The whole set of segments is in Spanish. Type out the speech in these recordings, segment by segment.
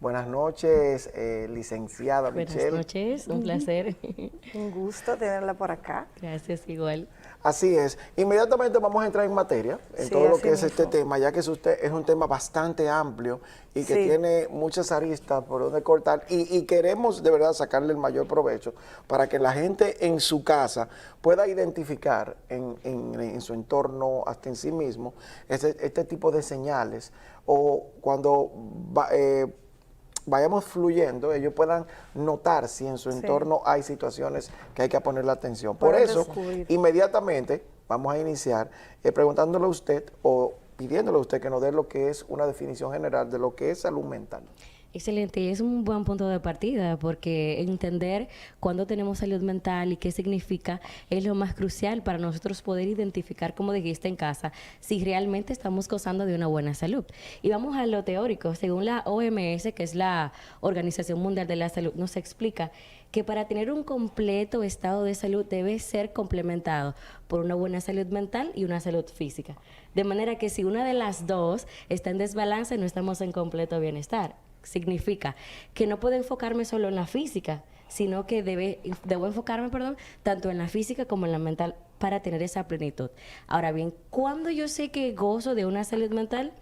Buenas noches, licenciada Buenas Michelle. noches, un placer. Un gusto tenerla por acá. Gracias, igual. Así es. Inmediatamente vamos a entrar en materia, en Sí, todo lo así que es este mismo. tema, ya que es un tema bastante amplio y que Sí, tiene muchas aristas por donde cortar y queremos de verdad sacarle el mayor provecho para que la gente en su casa pueda identificar en su entorno, hasta en sí mismo, este tipo de señales o cuando vayamos fluyendo, ellos puedan notar si en su sí. entorno hay situaciones que hay que ponerle atención. Por Pueden eso, descubrir. inmediatamente vamos a iniciar preguntándole a usted o pidiéndole a usted que nos dé lo que es una definición general de lo que es salud mental. Excelente, y es un buen punto de partida porque entender cuándo tenemos salud mental y qué significa es lo más crucial para nosotros poder identificar, como dijiste en casa, si realmente estamos gozando de una buena salud. Y vamos a lo teórico. Según la OMS, que es la Organización Mundial de la Salud, nos explica que para tener un completo estado de salud debe ser complementado por una buena salud mental y una salud física. De manera que si una de las dos está en desbalance, no estamos en completo bienestar. Significa que no puedo enfocarme solo en la física, sino que debo enfocarme, perdón, tanto en la física como en la mental para tener esa plenitud. Ahora bien, ¿cuándo yo sé que gozo de una salud mental?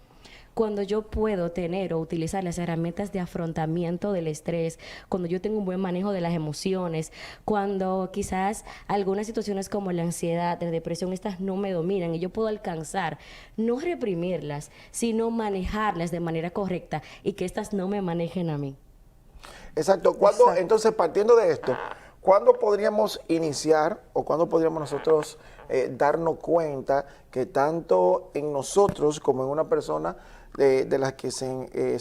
Cuando yo puedo tener o utilizar las herramientas de afrontamiento del estrés, cuando yo tengo un buen manejo de las emociones, cuando quizás algunas situaciones como la ansiedad, la depresión, estas no me dominan y yo puedo alcanzar, no reprimirlas, sino manejarlas de manera correcta y que estas no me manejen a mí. Exacto. Exacto. Entonces, partiendo de esto, ¿cuándo podríamos iniciar o cuándo podríamos nosotros darnos cuenta que tanto en nosotros como en una persona de las que se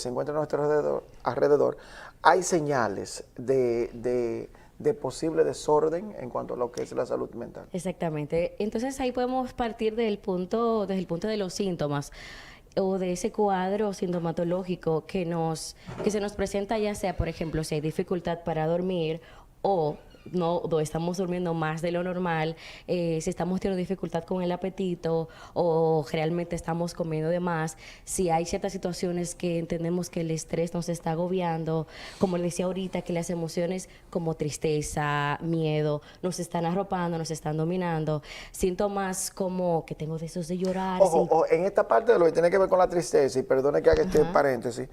encuentra a nuestro alrededor hay señales de posible desorden en cuanto a lo que es la salud mental? Exactamente. Entonces ahí podemos partir desde el punto de los síntomas o de ese cuadro sintomatológico que se nos presenta, ya sea, por ejemplo, si hay dificultad para dormir o no o estamos durmiendo más de lo normal, si estamos teniendo dificultad con el apetito o realmente estamos comiendo de más, si hay ciertas situaciones que entendemos que el estrés nos está agobiando, como le decía ahorita, que las emociones como tristeza, miedo, nos están arropando, nos están dominando, síntomas como que tengo deseos de llorar, sin... Ojo, en esta parte de lo que tiene que ver con la tristeza, y perdone que haga este Ajá. paréntesis,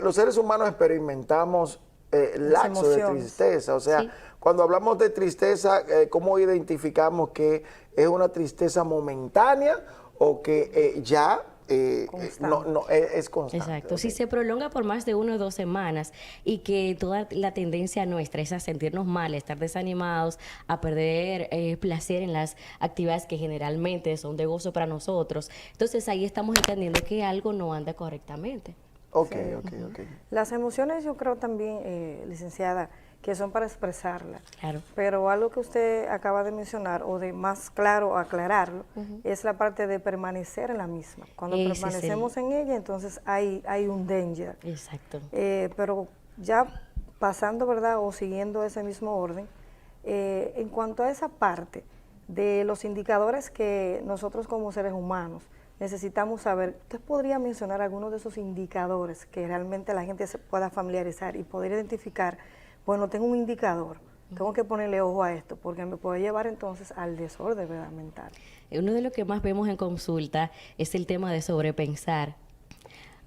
los seres humanos experimentamos Las lapsos de emociones. tristeza. O sea, Sí. cuando hablamos de tristeza, ¿cómo identificamos que es una tristeza momentánea o que ya Constante. es constante? Exacto, Ok. si se prolonga por más de 1 o 2 semanas y que toda la tendencia nuestra es a sentirnos mal, a estar desanimados, a perder placer en las actividades que generalmente son de gozo para nosotros, entonces ahí estamos entendiendo que algo no anda correctamente. Ok, Sí. ok, ok. Las emociones yo creo también, licenciada, que son para expresarlas. Claro. Pero algo que usted acaba de mencionar, o de más claro aclararlo, es la parte de permanecer en la misma. Cuando Ese es el... permanecemos en ella, entonces hay un danger. Exacto. Pero ya pasando, ¿verdad? O siguiendo ese mismo orden, en cuanto a esa parte de los indicadores que nosotros como seres humanos necesitamos saber, ¿usted podría mencionar algunos de esos indicadores que realmente la gente se pueda familiarizar y poder identificar? Bueno, tengo un indicador, tengo que ponerle ojo a esto, porque me puede llevar entonces al desorden, ¿verdad?, mental. Uno de los que más vemos en consulta es el tema de sobrepensar.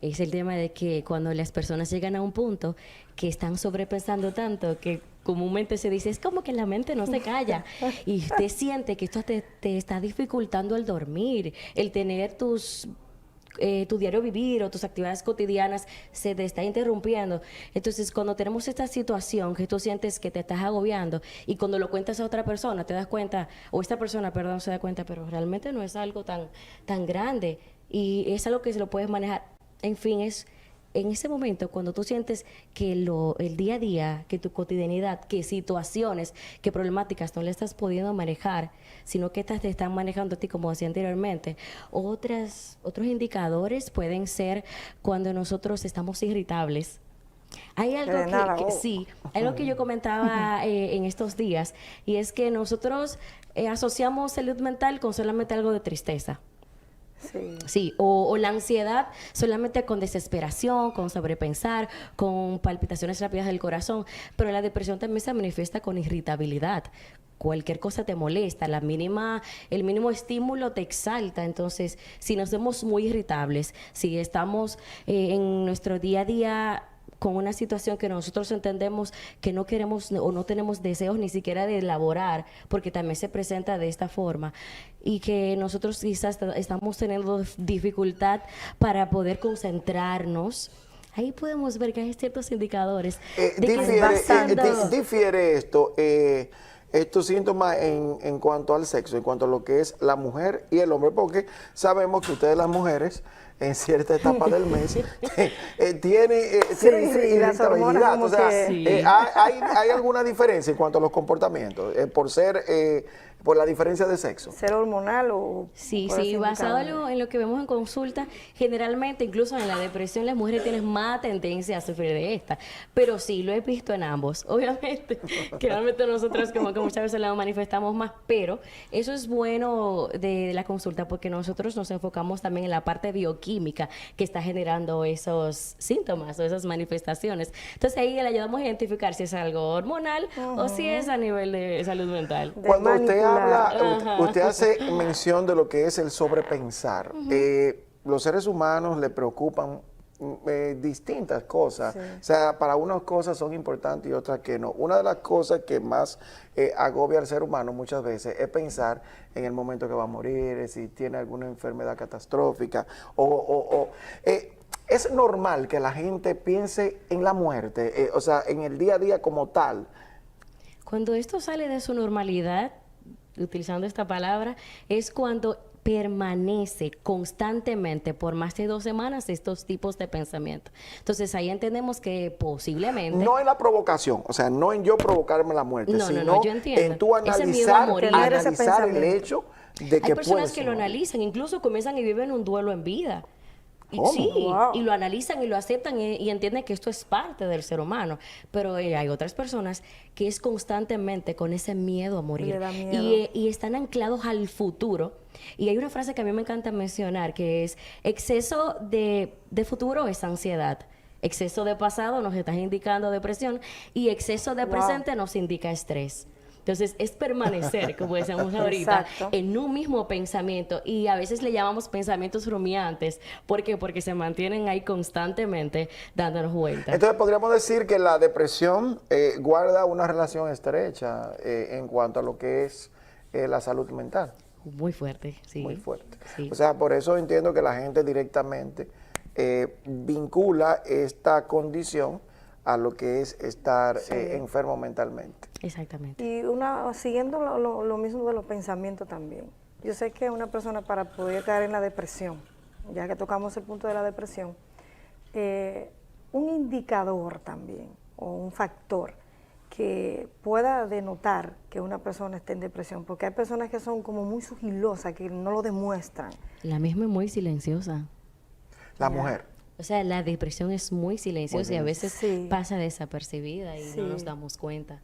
Es el tema de que cuando las personas llegan a un punto que están sobrepensando tanto que comúnmente se dice, es como que la mente no se calla y usted siente que esto te está dificultando el dormir, el tener tu diario vivir o tus actividades cotidianas se te está interrumpiendo. Entonces, cuando tenemos esta situación que tú sientes que te estás agobiando y cuando lo cuentas a otra persona, te das cuenta, o esta persona, perdón, se da cuenta, pero realmente no es algo tan grande y es algo que se lo puedes manejar. En fin, es en ese momento cuando tú sientes que el día a día, que tu cotidianidad, que situaciones, que problemáticas no le estás pudiendo manejar, sino que estas te están manejando a ti, como decía anteriormente. Otros indicadores pueden ser cuando nosotros estamos irritables. Hay Que algo de nada, oh, sí, algo que yo comentaba en estos días, y es que nosotros asociamos salud mental con solamente algo de tristeza. Sí. Sí, o la ansiedad solamente con desesperación, con sobrepensar, con palpitaciones rápidas del corazón, pero la depresión también se manifiesta con irritabilidad. Cualquier cosa te molesta, el mínimo estímulo te exalta. Entonces, si nos vemos muy irritables, si estamos en nuestro día a día con una situación que nosotros entendemos que no queremos o no tenemos deseos ni siquiera de elaborar, porque también se presenta de esta forma, y que nosotros quizás estamos teniendo dificultad para poder concentrarnos, ahí podemos ver que hay ciertos indicadores de que difiere esto, estos síntomas en cuanto al sexo, en cuanto a lo que es la mujer y el hombre, porque sabemos que ustedes las mujeres en cierta etapa del mes tienen las hormonas irritabilidad. como O sea, que- hay alguna diferencia en cuanto a los comportamientos por la diferencia de sexo. ¿Ser hormonal o...? Sí, por sí, ese basado indicador? en lo que vemos en consulta, generalmente, incluso en la depresión, las mujeres tienen más tendencia a sufrir de esta. Pero sí, lo he visto en ambos. Obviamente, que realmente nosotros como que muchas veces la manifestamos más, pero eso es bueno de la consulta porque nosotros nos enfocamos también en la parte bioquímica que está generando esos síntomas o esas manifestaciones. Entonces ahí le ayudamos a identificar si es algo hormonal o si es a nivel de salud mental. De Cuando usted manipular. habla, usted hace mención de lo que es el sobrepensar. Los seres humanos le preocupan distintas cosas. Sí. O sea, para unas cosas son importantes y otras que no. Una de las cosas que más agobia al ser humano muchas veces es pensar en el momento que va a morir, si tiene alguna enfermedad catastrófica es normal que la gente piense en la muerte, o sea, en el día a día como tal. Cuando esto sale de su normalidad, utilizando esta palabra, es cuando permanece constantemente por más de 2 semanas estos tipos de pensamiento. Entonces ahí entendemos que posiblemente... No en la provocación, o sea, no en yo provocarme la muerte, No, sino yo entiendo. en tú Ese miedo a analizar, morir. Tener ese analizar el pensamiento. hecho de que Hay personas puedes que lo morir. analizan, incluso comienzan y viven un duelo en vida. Y, ¿Cómo? sí, Wow. y lo analizan y lo aceptan y entienden que esto es parte del ser humano. Pero hay otras personas que es constantemente con ese miedo a morir. Le da miedo. Y están anclados al futuro. Y hay una frase que a mí me encanta mencionar, que es: exceso de futuro es ansiedad. Exceso de pasado nos está indicando depresión y exceso de Wow. presente nos indica estrés. Entonces, es permanecer, como decíamos ahorita, Exacto. en un mismo pensamiento, y a veces le llamamos pensamientos rumiantes. ¿Por qué? Porque se mantienen ahí constantemente dándonos vueltas. Entonces podríamos decir que la depresión guarda una relación estrecha en cuanto a lo que es la salud mental. Muy fuerte, sí. Muy fuerte. Sí. O sea, por eso entiendo que la gente directamente vincula esta condición a lo que es estar enfermo mentalmente. Exactamente. Y siguiendo lo mismo de los pensamientos también. Yo sé que una persona para poder caer en la depresión, ya que tocamos el punto de la depresión, un indicador también o un factor que pueda denotar que una persona esté en depresión, porque hay personas que son como muy sigilosas, que no lo demuestran. La misma es muy silenciosa. La mujer. O sea, la depresión es muy silenciosa y a veces Sí. pasa desapercibida y Sí. no nos damos cuenta.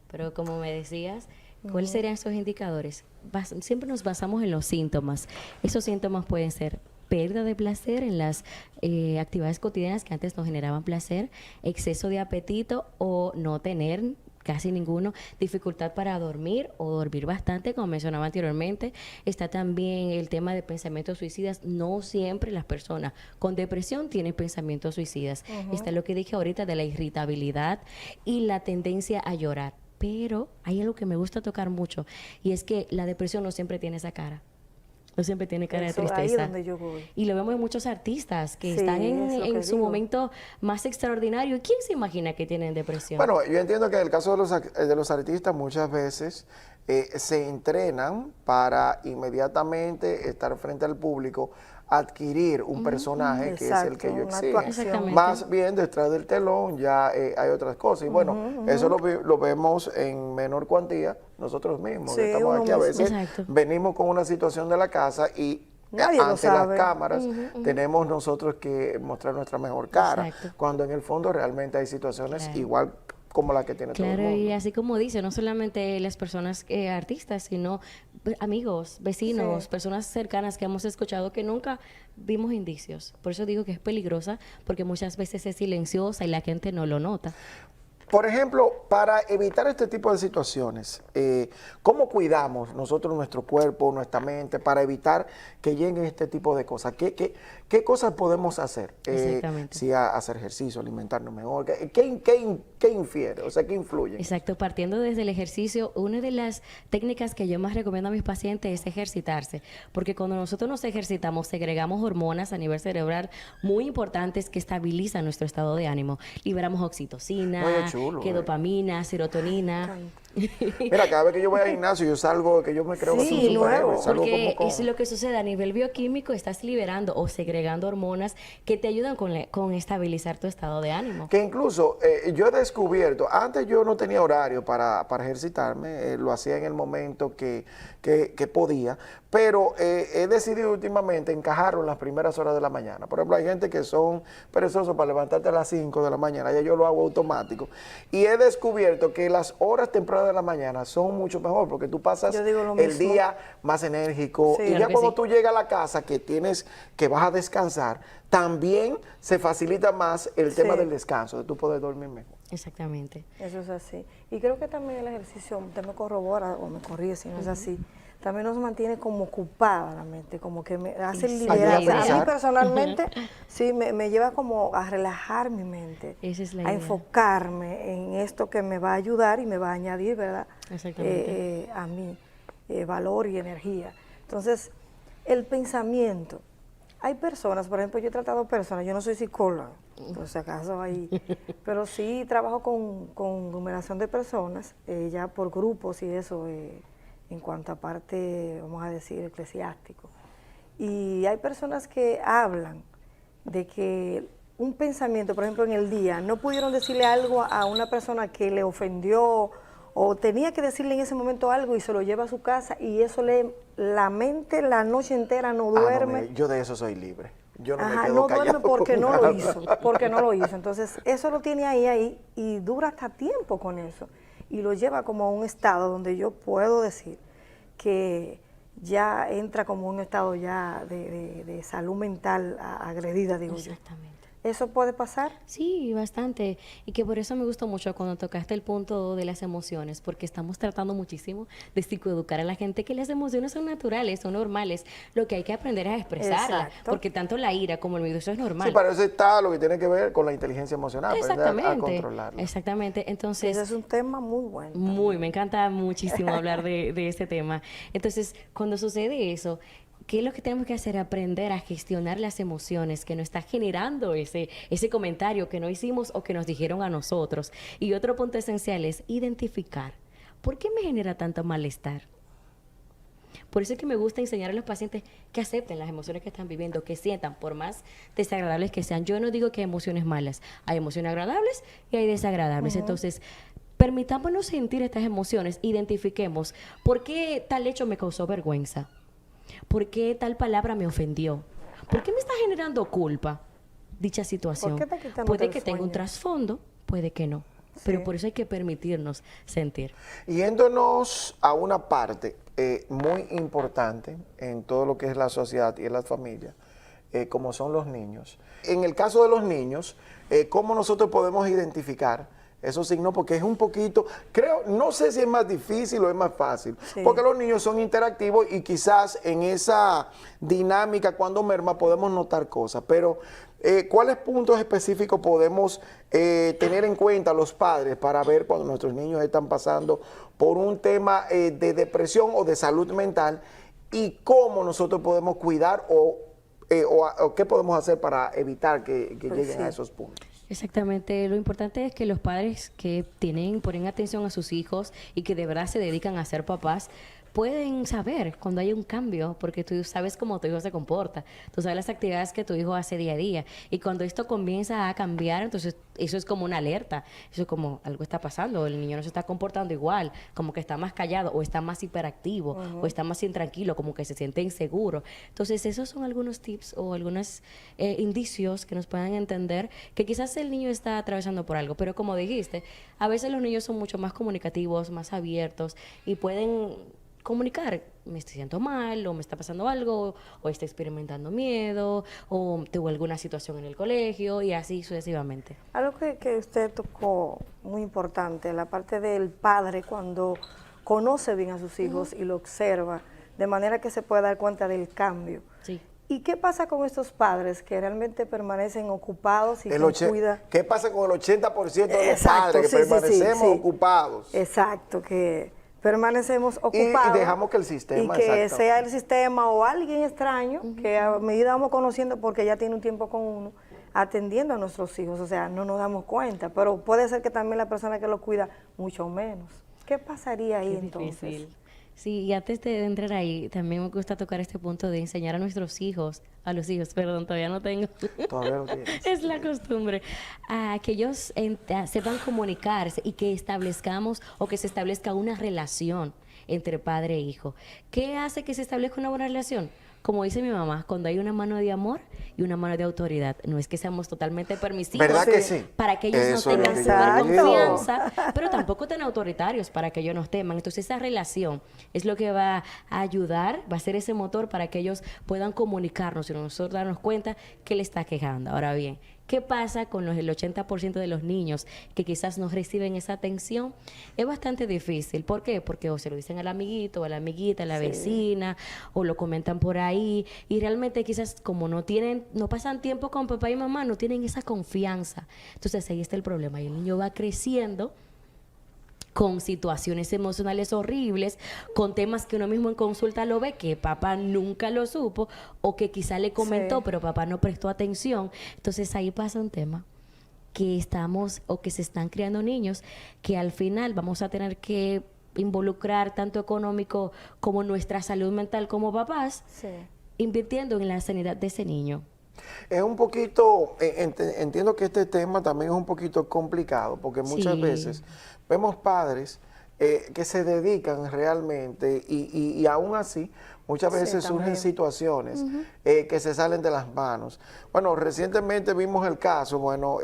Pero como me decías, ¿cuáles serían esos indicadores? Siempre nos basamos en los síntomas. Esos síntomas pueden ser pérdida de placer en las actividades cotidianas que antes nos generaban placer, exceso de apetito o no tener casi ninguno, dificultad para dormir o dormir bastante, como mencionaba anteriormente. Está también el tema de pensamientos suicidas. No siempre las personas con depresión tienen pensamientos suicidas. Está lo que dije ahorita de la irritabilidad y la tendencia a llorar. Pero hay algo que me gusta tocar mucho y es que la depresión no siempre tiene esa cara. No siempre tiene cara Eso, de ahí tristeza. es donde yo voy. Y lo vemos en muchos artistas que Sí, están es lo en que su digo. momento más extraordinario. ¿Quién se imagina que tienen depresión? Bueno, yo entiendo que en el caso de los artistas muchas veces se entrenan para inmediatamente estar frente al público, adquirir un personaje que es el que Exacto, ellos una exigen. actuación. Exactamente. Más bien detrás del telón ya hay otras cosas. Y bueno, eso lo vemos en menor cuantía nosotros mismos. Sí, Estamos uno aquí a mismo. veces, Exacto. venimos con una situación de la casa y Nadie lo ante las sabe. cámaras tenemos nosotros que mostrar nuestra mejor cara, Exacto. cuando en el fondo realmente hay situaciones Claro. igual como la que tiene todo el Claro, y mundo. así como dice, no solamente las personas artistas, sino amigos, vecinos, Sí. personas cercanas que hemos escuchado que nunca vimos indicios. Por eso digo que es peligrosa, porque muchas veces es silenciosa y la gente no lo nota. Por ejemplo, para evitar este tipo de situaciones, ¿cómo cuidamos nosotros nuestro cuerpo, nuestra mente, para evitar que lleguen este tipo de cosas? ¿Qué cosas podemos hacer? Exactamente. Si hacer ejercicio, alimentarnos mejor, ¿qué infiere? O sea, ¿qué influye? Exacto, partiendo desde el ejercicio, una de las técnicas que yo más recomiendo a mis pacientes es ejercitarse, porque cuando nosotros nos ejercitamos, segregamos hormonas a nivel cerebral muy importantes que estabilizan nuestro estado de ánimo. Liberamos oxitocina, No, es chulo, que dopamina, serotonina. Mira, cada vez que yo voy al gimnasio, yo salgo, que yo me creo que soy un Sí, superhéroe, nuevo. salgo Porque como es con... lo que sucede a nivel bioquímico, estás liberando o segregando hormonas que te ayudan con estabilizar tu estado de ánimo. Que incluso yo he descubierto, antes yo no tenía horario para ejercitarme, lo hacía en el momento que podía, pero he decidido últimamente encajarlo en las primeras horas de la mañana. Por ejemplo, hay gente que son perezosos para levantarte a las 5 de la mañana, ya yo lo hago automático. Y he descubierto que las horas tempranas de la mañana son mucho mejor, porque tú pasas Yo digo lo el mismo. día más enérgico, Sí. y Claro ya que cuando sí. tú llegas a la casa que vas a descansar, también se facilita más el tema Sí. del descanso, de tú poder dormir mejor. Exactamente. Eso es así. Y creo que también el ejercicio, usted me corrobora o me corrige si no es así, también nos mantiene como ocupada la mente, como que me hace Esa es la liberarse. idea. A mí Pensar. personalmente, sí, me lleva como a relajar mi mente, Esa es la a idea. enfocarme en esto que me va a ayudar y me va a añadir, ¿verdad? Exactamente. A mí, valor y energía. Entonces, el pensamiento. Hay personas, por ejemplo, yo he tratado personas, yo no soy psicóloga, por si acaso ahí, pero sí trabajo con numeración de personas, ya por grupos y eso, en cuanto a parte, vamos a decir, eclesiástico. Y hay personas que hablan de que un pensamiento, por ejemplo, en el día, no pudieron decirle algo a una persona que le ofendió o tenía que decirle en ese momento algo y se lo lleva a su casa y eso la mente la noche entera no duerme. Yo de eso soy libre. Yo no me Ajá, quedo no callado duerme porque con no lo nada. hizo, porque no lo hizo. Entonces, eso lo tiene ahí y dura hasta tiempo con eso. Y lo lleva como a un estado donde yo puedo decir que ya entra como un estado ya de salud mental agredida, digo yo. Exactamente. ¿Eso puede pasar? Sí, bastante. Y que por eso me gustó mucho cuando tocaste el punto de las emociones, porque estamos tratando muchísimo de psicoeducar a la gente que las emociones son naturales, son normales. Lo que hay que aprender es a expresarlas, Exacto. porque tanto la ira como el miedo, eso es normal. Sí, para eso está lo que tiene que ver con la inteligencia emocional, aprender a Exactamente. controlarla. Exactamente. Entonces, Ese es un tema muy bueno. me encanta muchísimo hablar de este tema. Entonces, cuando sucede eso, ¿qué es lo que tenemos que hacer? Aprender a gestionar las emociones que nos está generando ese comentario que no hicimos o que nos dijeron a nosotros. Y otro punto esencial es identificar. ¿Por qué me genera tanto malestar? Por eso es que me gusta enseñar a los pacientes que acepten las emociones que están viviendo, que sientan, por más desagradables que sean. Yo no digo que hay emociones malas, hay emociones agradables y hay desagradables. Entonces, permitámonos sentir estas emociones, identifiquemos por qué tal hecho me causó vergüenza, por qué tal palabra me ofendió, por qué me está generando culpa dicha situación. ¿Por qué está quitándote Puede el que tenga un sueño? trasfondo, puede que no. Sí. Pero por eso hay que permitirnos sentir. Yéndonos a una parte muy importante en todo lo que es la sociedad y en las familias, como son los niños. En el caso de los niños, ¿cómo nosotros podemos identificar esos signos? Porque es un poquito, creo, no sé si es más difícil o es más fácil, Sí. porque los niños son interactivos y quizás en esa dinámica cuando merma podemos notar cosas, pero ¿cuáles puntos específicos podemos tener en cuenta los padres para ver cuando nuestros niños están pasando por un tema de depresión o de salud mental y cómo nosotros podemos cuidar o qué podemos hacer para evitar que Pues lleguen sí. a esos puntos? Exactamente, lo importante es que los padres que ponen atención a sus hijos y que de verdad se dedican a ser papás, pueden saber cuando hay un cambio, porque tú sabes cómo tu hijo se comporta, tú sabes las actividades que tu hijo hace día a día, y cuando esto comienza a cambiar, entonces eso es como una alerta, eso es como algo está pasando, el niño no se está comportando igual, como que está más callado, o está más hiperactivo, o está más intranquilo, como que se siente inseguro. Entonces esos son algunos tips o algunos indicios que nos puedan entender que quizás el niño está atravesando por algo, pero como dijiste, a veces los niños son mucho más comunicativos, más abiertos, y pueden comunicar, me siento mal, o me está pasando algo, o está experimentando miedo, o tuvo alguna situación en el colegio, y así sucesivamente. Algo que usted tocó muy importante, la parte del padre cuando conoce bien a sus hijos y lo observa, de manera que se pueda dar cuenta del cambio. Sí. ¿Y qué pasa con estos padres que realmente permanecen ocupados y que cuidan? ¿Qué pasa con el 80% de los Exacto, padres que sí, sí, permanecemos sí. ocupados? Exacto, que permanecemos ocupados. Y dejamos que el sistema, y que exacto, sea el sistema o alguien extraño que a medida vamos conociendo porque ya tiene un tiempo con uno, atendiendo a nuestros hijos, o sea, no nos damos cuenta, pero puede ser que también la persona que lo cuida mucho menos. ¿Qué pasaría ahí entonces? Difícil. Sí, y antes de entrar ahí, también me gusta tocar este punto de enseñar a nuestros hijos, a los hijos, perdón, todavía no tengo. Todavía no tienes. Es la costumbre, a que ellos sepan comunicarse y que establezcamos o que se establezca una relación entre padre e hijo. ¿Qué hace que se establezca una buena relación? Como dice mi mamá, cuando hay una mano de amor y una mano de autoridad. No es que seamos totalmente permisivos. ¿Verdad que sí? Para que ellos Eso no es lo tengan que super yo digo. confianza, pero tampoco tan autoritarios para que ellos nos teman. Entonces esa relación es lo que va a ayudar, va a ser ese motor para que ellos puedan comunicarnos y nosotros darnos cuenta que le está quejando. Ahora bien, ¿qué pasa con el 80% de los niños que quizás no reciben esa atención? Es bastante difícil. ¿Por qué? Porque o se lo dicen al amiguito, o a la amiguita, a la vecina, o lo comentan por ahí, y realmente quizás como no pasan tiempo con papá y mamá, no tienen esa confianza. Entonces ahí está el problema, y el niño va creciendo con situaciones emocionales horribles, con temas que uno mismo en consulta lo ve, que papá nunca lo supo, o que quizá le comentó, pero papá no prestó atención. Entonces ahí pasa un tema que estamos, o que se están creando niños, que al final vamos a tener que involucrar tanto económico como nuestra salud mental como papás, invirtiendo en la sanidad de ese niño. Es un poquito, entiendo que este tema también es un poquito complicado, porque muchas veces vemos padres que se dedican realmente y aún así muchas veces surgen situaciones que se salen de las manos. Bueno, recientemente vimos el caso, bueno,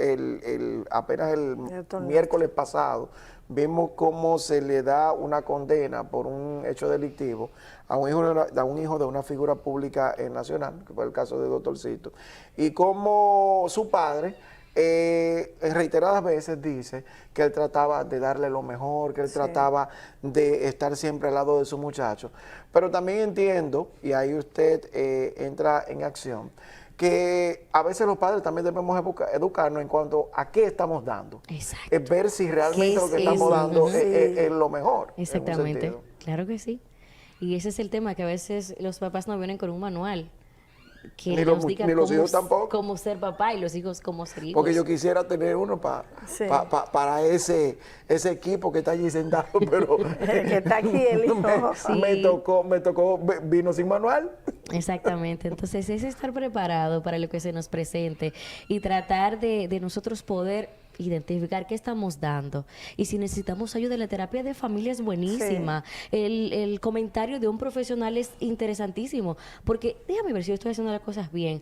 apenas el miércoles pasado, vimos cómo se le da una condena por un hecho delictivo a un hijo de una figura pública nacional, que fue el caso de Doctorcito, y cómo su padre en reiteradas veces dice que él trataba de darle lo mejor, que él trataba de estar siempre al lado de su muchacho. Pero también entiendo, y ahí usted entra en acción, que a veces los padres también debemos educarnos en cuanto a qué estamos dando. Exacto. Es ver si realmente lo que estamos dando es lo mejor. Exactamente, claro que sí. Y ese es el tema, que a veces los papás no vienen con un manual que ni nos diga los hijos tampoco. Cómo ser papá, y los hijos cómo ser hijos. Porque yo quisiera tener uno para ese equipo que está allí sentado, pero que está aquí el hijo. me tocó vino sin manual. Exactamente, entonces es estar preparado para lo que se nos presente y tratar de nosotros poder identificar qué estamos dando. Y si necesitamos ayuda, la terapia de familia es buenísima. El comentario de un profesional es interesantísimo, porque déjame ver si yo estoy haciendo las cosas bien.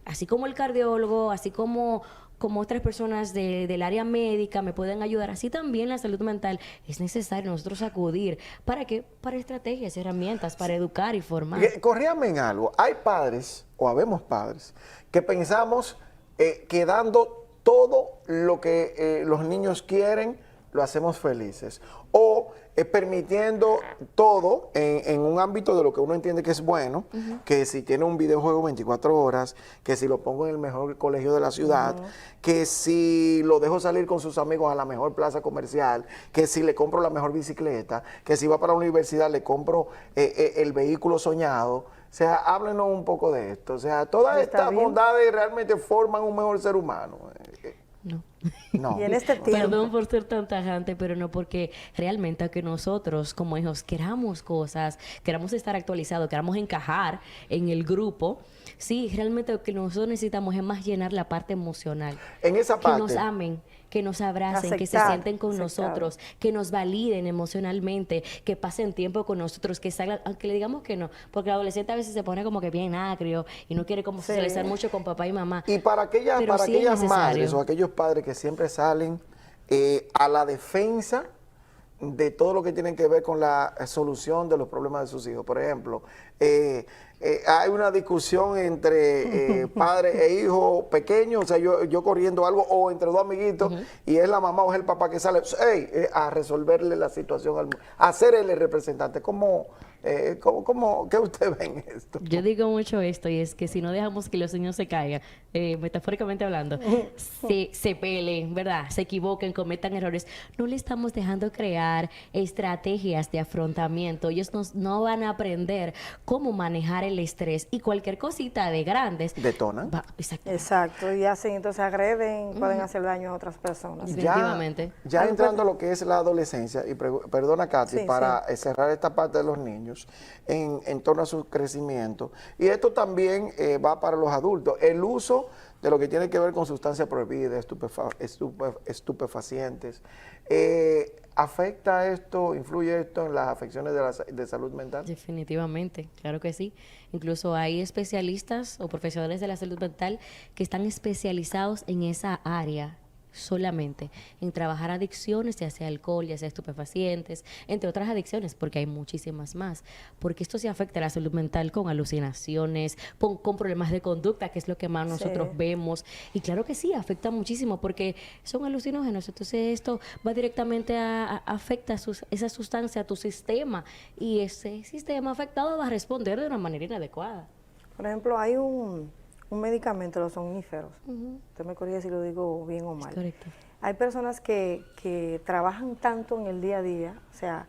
Así como el cardiólogo, así como otras personas del área médica me pueden ayudar, así también la salud mental es necesario nosotros acudir. ¿Para qué? Para estrategias, herramientas, para educar y formar. Corríame en algo. Hay padres, o habemos padres, que pensamos que dando todo lo que los niños quieren, lo hacemos felices. O permitiendo todo en un ámbito de lo que uno entiende que es bueno, que si tiene un videojuego 24 horas, que si lo pongo en el mejor colegio de la ciudad, que si lo dejo salir con sus amigos a la mejor plaza comercial, que si le compro la mejor bicicleta, que si va para la universidad le compro el vehículo soñado. O sea, háblenos un poco de esto. O sea, todas estas bondades realmente forman un mejor ser humano. No. No. Y en este tiempo, Perdón por ser tan tajante, pero no, porque realmente aunque nosotros como hijos queramos cosas, queramos estar actualizados, queramos encajar en el grupo, sí, realmente lo que nosotros necesitamos es más llenar la parte emocional. En esa Que nos parte, amen, que nos abracen, que se aceptar, sienten con aceptar. nosotros, que nos validen emocionalmente, que pasen tiempo con nosotros, que salgan, aunque le digamos que no, porque el adolescente a veces se pone como que bien agrio y no quiere como Sí. socializar mucho con papá y mamá. y para aquellas, Pero para sí es aquellas madres necesario. o aquellos padres que siempre salen a la defensa de todo lo que tiene que ver con la solución de los problemas de sus hijos. Por ejemplo, hay una discusión entre padre e hijo pequeño, o sea, yo corriendo algo, o entre dos amiguitos, y es la mamá o es el papá que sale a resolverle la situación, a ser el representante. ¿Qué usted ve en esto? Yo digo mucho esto y es que si no dejamos que los niños se caigan, metafóricamente hablando, se peleen, ¿verdad? Se equivoquen, cometan errores, no le estamos dejando crear estrategias de afrontamiento. Ellos no van a aprender cómo manejar el estrés y cualquier cosita de grandes. ¿Detonan? Exacto. exacto, y hacen, entonces agreden, pueden hacer daño a otras personas. Definitivamente. Ya entrando a lo que es la adolescencia, y perdona Katy, Sí, para cerrar esta parte de los niños, en torno a su crecimiento, y esto también va para los adultos, el uso de lo que tiene que ver con sustancias prohibidas, estupefacientes, ¿afecta esto, influye esto en las afecciones de salud mental? Definitivamente, claro que sí. Incluso hay especialistas o profesionales de la salud mental que están especializados en esa área solamente, en trabajar adicciones, ya sea alcohol, ya sea estupefacientes, entre otras adicciones, porque hay muchísimas más. Porque esto sí afecta a la salud mental con alucinaciones, con problemas de conducta, que es lo que más nosotros Sí. vemos. Y claro que sí, afecta muchísimo porque son alucinógenos. Entonces esto va directamente afecta esa sustancia a tu sistema y ese sistema afectado va a responder de una manera inadecuada. Por ejemplo, hay un medicamento, los somníferos. Usted me corrige si lo digo bien o mal. Correcto. Hay personas que trabajan tanto en el día a día, o sea,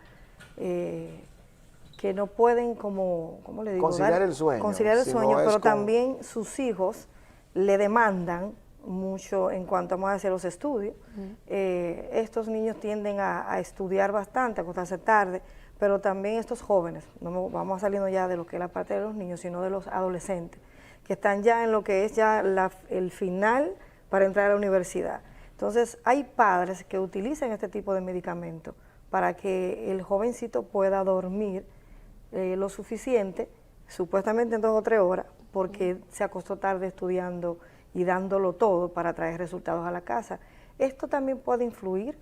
que no pueden, ¿cómo le digo? Conciliar el sueño, Conciliar el si sueño, no es pero con- también sus hijos le demandan mucho en cuanto vamos a hacer los estudios. Estos niños tienden a estudiar bastante, a acostarse tarde, pero también estos jóvenes, vamos saliendo ya de lo que es la parte de los niños, sino de los adolescentes, que están ya en lo que es ya el final para entrar a la universidad. Entonces, hay padres que utilizan este tipo de medicamentos para que el jovencito pueda dormir lo suficiente, supuestamente en 2 o 3 horas, porque se acostó tarde estudiando y dándolo todo para traer resultados a la casa. ¿Esto también puede influir?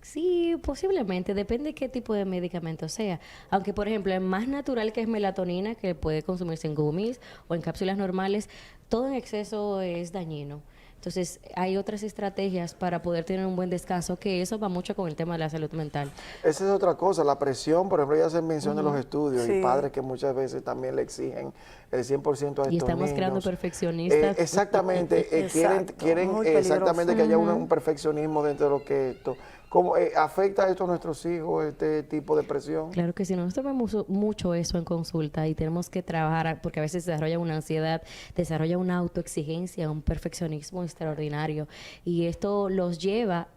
Sí, posiblemente, depende de qué tipo de medicamento sea. Aunque, por ejemplo, el más natural que es melatonina, que puede consumirse en gummies o en cápsulas normales, todo en exceso es dañino. Entonces, hay otras estrategias para poder tener un buen descanso, que eso va mucho con el tema de la salud mental. Esa es otra cosa, la presión, por ejemplo, ya se menciona en los estudios, y Sí. padres que muchas veces también le exigen el 100% a estos Y estamos niños. creando perfeccionistas. Exactamente, Exacto, quieren muy exactamente peligroso. que haya un perfeccionismo dentro de lo que esto. ¿Cómo afecta esto a nuestros hijos, este tipo de presión? Claro que sí, nosotros vemos mucho eso en consulta y tenemos que trabajar porque a veces se desarrolla una ansiedad, desarrolla una autoexigencia, un perfeccionismo extraordinario y esto los lleva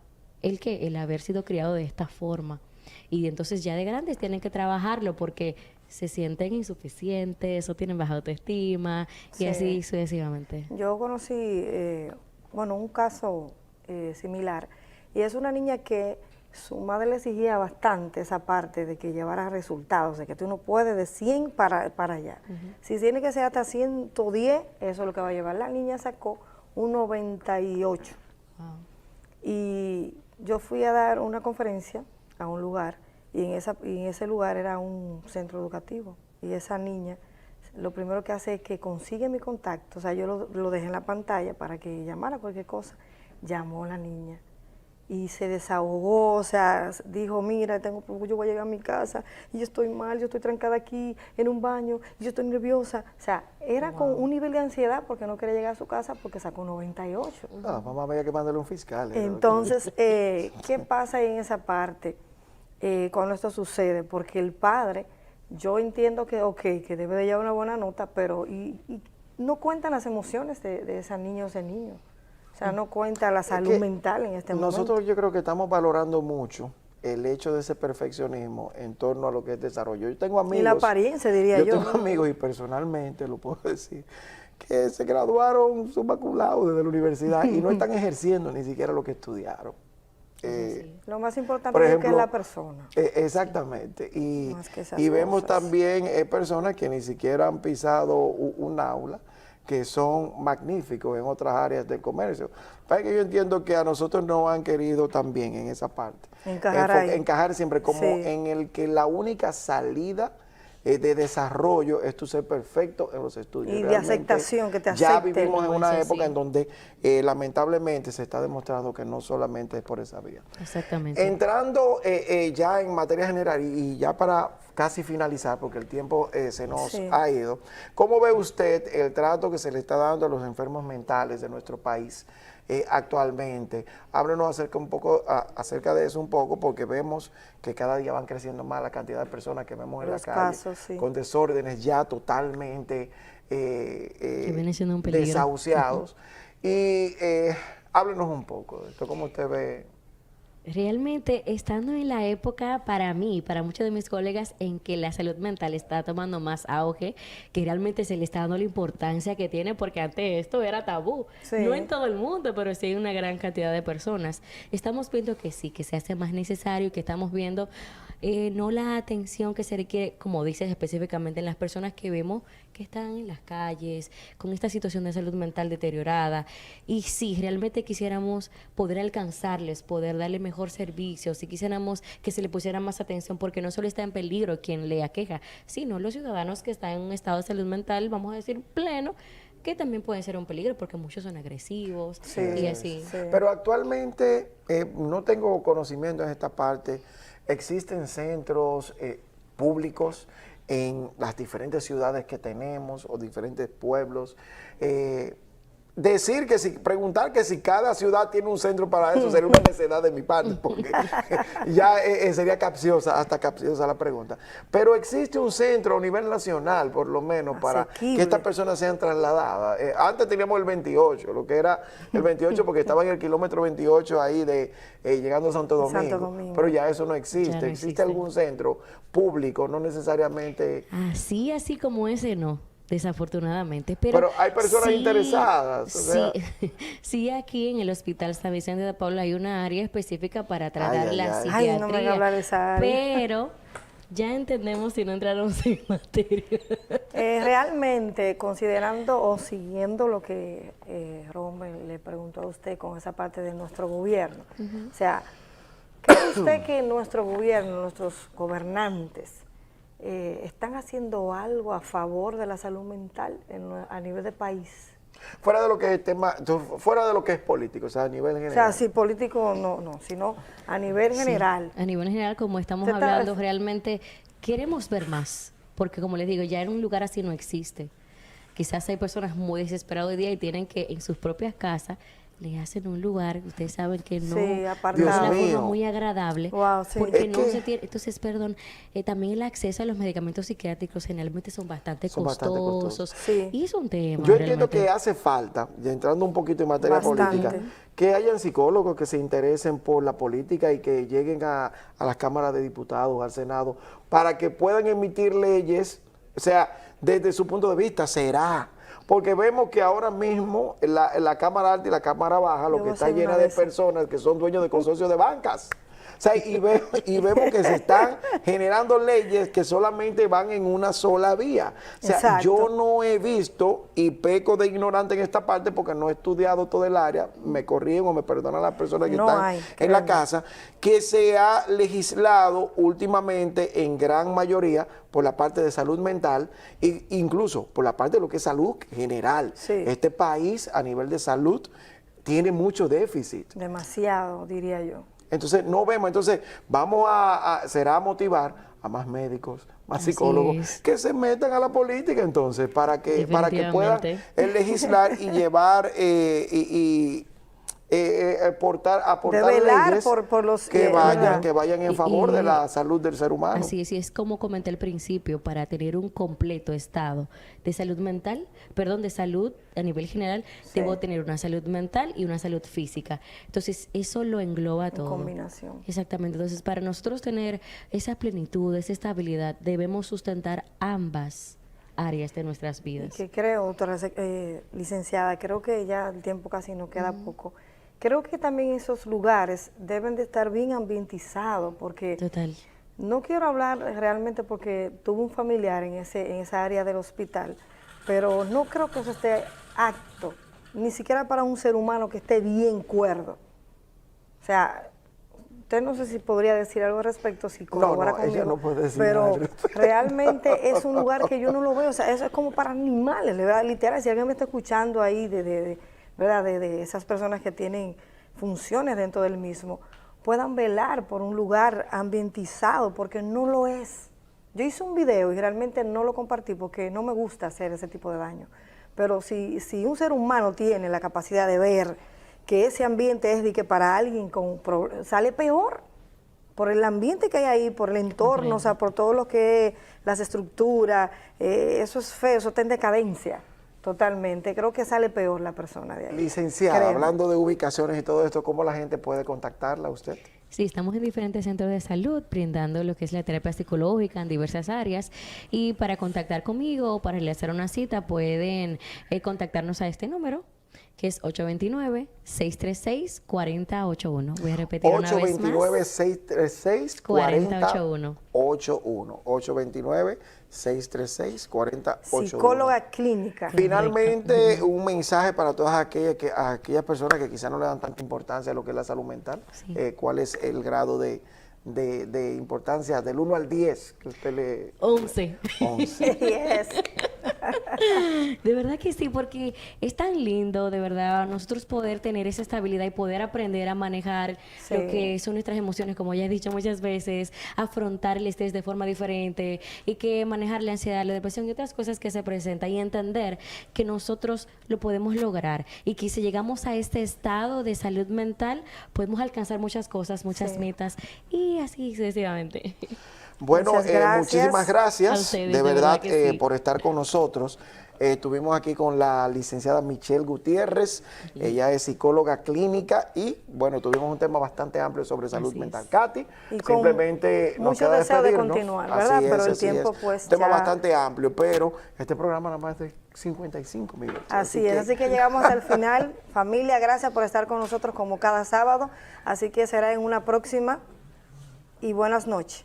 el haber sido criado de esta forma y entonces ya de grandes tienen que trabajarlo porque se sienten insuficientes o tienen baja autoestima y Sí. así sucesivamente. Yo conocí, un caso similar, y es una niña que su madre le exigía bastante esa parte de que llevara resultados, de que tú no puedes de 100 para allá. Si tiene que ser hasta 110, eso es lo que va a llevar. La niña sacó un 98. Wow. Y yo fui a dar una conferencia a un lugar, y en ese lugar era un centro educativo. Y esa niña, lo primero que hace es que consigue mi contacto, o sea, yo lo dejé en la pantalla para que llamara cualquier cosa. Llamó la niña y se desahogó, o sea, dijo, mira, yo voy a llegar a mi casa y yo estoy mal, yo estoy trancada aquí en un baño, y yo estoy nerviosa. O sea, era con un nivel de ansiedad porque no quería llegar a su casa porque sacó 98. Mamá había que mandarle un fiscal. Entonces, ¿qué pasa ahí en esa parte cuando esto sucede? Porque el padre, yo entiendo que debe de llevar una buena nota, pero y no cuentan las emociones de esa niña o ese niño. O sea, no cuenta la salud que mental en este momento. nosotros yo creo que estamos valorando mucho el hecho de ese perfeccionismo en torno a lo que es desarrollo. Yo tengo amigos. Y la apariencia, diría yo. Yo tengo amigos, y personalmente lo puedo decir, que se graduaron summa cum laude de la universidad y no están ejerciendo ni siquiera lo que estudiaron. Lo más importante por es que ejemplo, es la persona. Exactamente. Y, Más que esas y vemos cosas. también personas que ni siquiera han pisado un aula, que son magníficos en otras áreas del comercio. Para que yo entiendo que a nosotros no han querido también en esa parte. Encajar ahí. Encajar siempre como Sí. en el que la única salida de desarrollo es tu ser perfecto en los estudios. Y de Realmente, aceptación, que te ya acepten. vivimos en una Eso época sí. en donde lamentablemente se está demostrando que no solamente es por esa vía. Exactamente. Entrando ya en materia general y ya para casi finalizar, porque el tiempo se nos Sí. ha ido, ¿cómo ve usted el trato que se le está dando a los enfermos mentales de nuestro país actualmente? Háblenos acerca de eso un poco, porque vemos que cada día van creciendo más la cantidad de personas que vemos en Los la calle, casos, sí. con desórdenes ya totalmente Que viene siendo un peligro. desahuciados. Y háblenos un poco de esto, ¿cómo usted ve? Realmente, estando en la época para mí y para muchos de mis colegas en que la salud mental está tomando más auge, que realmente se le está dando la importancia que tiene, porque antes esto era tabú. Sí. No en todo el mundo, pero sí en una gran cantidad de personas. Estamos viendo que sí, que se hace más necesario y que estamos viendo no la atención que se requiere, como dices específicamente, en las personas que vemos que están en las calles, con esta situación de salud mental deteriorada. Y sí, realmente quisiéramos poder alcanzarles, poder darle mejor servicio, si quisiéramos que se le pusiera más atención, porque no solo está en peligro quien le aqueja, sino los ciudadanos que están en un estado de salud mental, vamos a decir, pleno, que también pueden ser un peligro, porque muchos son agresivos y así. Sí. Pero actualmente no tengo conocimiento en esta parte. Existen centros públicos en las diferentes ciudades que tenemos o diferentes pueblos. Preguntar que si cada ciudad tiene un centro para eso sería una necedad de mi parte, porque ya sería hasta capciosa la pregunta. Pero existe un centro a nivel nacional, por lo menos, para Asequible. que estas personas sean trasladadas. Antes teníamos el 28, lo que era el 28 porque estaba en el kilómetro 28 ahí llegando a Santo Domingo. Santo Domingo. Pero ya eso no existe. Ya no ¿Existe existe. algún centro público? No necesariamente. Así como ese no, desafortunadamente. Pero hay personas sí, interesadas. O sea. Sí, sí, aquí en el Hospital San Vicente de Paula hay una área específica para tratar Ay, la ay, ay. psiquiatría. Ay, no me haga hablar de esa área. Pero ya entendemos si no entráramos en materia. Realmente, considerando o siguiendo lo que Rommel le preguntó a usted con esa parte de nuestro gobierno, o sea, ¿cree usted que nuestro gobierno, nuestros gobernantes, están haciendo algo a favor de la salud mental a nivel de país? Fuera de lo que es fuera de lo que es político, o sea, a nivel general. O sea, si político no, sino a nivel general. A nivel general, como estamos Usted está- hablando, realmente queremos ver más, porque como les digo, ya en un lugar así no existe. Quizás hay personas muy desesperadas hoy día y tienen que en sus propias casas le hacen un lugar, ustedes saben que no Sí, de apartado. una Dios mío. forma muy agradable, Wow, sí. porque Es no que- se tiene, entonces, perdón, también el acceso a los medicamentos psiquiátricos generalmente son bastante Son bastante costosos, Sí. y es un tema Yo entiendo realmente. que hace falta, ya entrando un poquito en materia Bastante. política, que hayan psicólogos que se interesen por la política y que lleguen a las cámaras de diputados, al Senado, para que puedan emitir leyes, o sea, desde su punto de vista, será. Porque vemos que ahora mismo la Cámara Alta y la Cámara Baja, Yo lo voy que a está hacer llena una de de esas. personas que son dueños de consorcios de bancas. O sea, y vemos que se están generando leyes que solamente van en una sola vía. O sea, Exacto. yo no he visto, y peco de ignorante en esta parte porque no he estudiado todo el área, me corrigen o me perdonan las personas que No están hay, en la créeme. casa, que se ha legislado últimamente en gran mayoría por la parte de salud mental e incluso por la parte de lo que es salud general. Sí. Este país a nivel de salud tiene mucho déficit. Demasiado, diría yo. Entonces, no vemos. Entonces, será motivar a más médicos, más Así psicólogos, es. que se metan a la política entonces, para que puedan Definitivamente. legislar y llevar aportar de velar leyes por los que ¿verdad? vayan en favor de la salud del ser humano. Así es, y es como comenté al principio, para tener un completo estado de salud mental, perdón, de salud a nivel general, Sí. debo tener una salud mental y una salud física. Entonces, eso lo engloba todo. combinación. Exactamente. Entonces, para nosotros tener esa plenitud, esa estabilidad, debemos sustentar ambas áreas de nuestras Y vidas. que creo, doctora licenciada, creo que ya el tiempo casi nos queda poco. Creo que también esos lugares deben de estar bien ambientizados, porque Total. no quiero hablar realmente porque tuve un familiar en esa área del hospital, pero no creo que eso esté apto, ni siquiera para un ser humano que esté bien cuerdo. O sea, usted no sé si podría decir algo al respecto, si colabora no, conmigo, ella no puede decir pero nada al respecto. realmente es un lugar que yo no lo veo, o sea, eso es como para animales, ¿verdad? Literal, si alguien me está escuchando ahí ¿verdad? De esas personas que tienen funciones dentro del mismo, puedan velar por un lugar ambientizado, porque no lo es. Yo hice un video y realmente no lo compartí porque no me gusta hacer ese tipo de daño, pero si un ser humano tiene la capacidad de ver que ese ambiente es de que para alguien sale peor por el ambiente que hay ahí, por el entorno, o sea, por todo lo que es las estructuras, eso es feo, eso está en decadencia totalmente. Creo que sale peor la persona de ahí. Licenciada, Créeme. hablando de ubicaciones y todo esto, ¿cómo la gente puede contactarla a usted? Sí, estamos en diferentes centros de salud brindando lo que es la terapia psicológica en diversas áreas, y para contactar conmigo o para realizar una cita pueden contactarnos a este número, que es 829-636-4081. Voy a repetir una vez más. 829-636-4081. 829-636-4081. Psicóloga clínica. Finalmente, un mensaje para todas aquellas personas que quizás no le dan tanta importancia a lo que es la salud mental. Sí. ¿Cuál es el grado de importancia del 1 al 10 que usted le... 11. 11. Yes. De verdad que sí, porque es tan lindo, de verdad, nosotros poder tener esa estabilidad y poder aprender a manejar Sí. lo que son nuestras emociones, como ya he dicho muchas veces, afrontar el estrés de forma diferente, y que manejar la ansiedad, la depresión y otras cosas que se presentan, y entender que nosotros lo podemos lograr, y que si llegamos a este estado de salud mental, podemos alcanzar muchas cosas, muchas Sí. metas, y así sucesivamente. Bueno, Muchas gracias. muchísimas A gracias ustedes, de verdad que sí. por estar con nosotros. Estuvimos aquí con la licenciada Michelle Gutiérrez, ella es psicóloga clínica y bueno, tuvimos un tema bastante amplio sobre salud Así mental. es. Katy, Y con simplemente nos mucho queda deseo de despedirnos. continuar, Así ¿verdad? es, Pero el así tiempo, es. pues, Un tema ya- bastante amplio, pero este programa nada más es de 55 minutos. Así es, así que llegamos al final. Familia, gracias por estar con nosotros como cada sábado. Así que será en una próxima y buenas noches.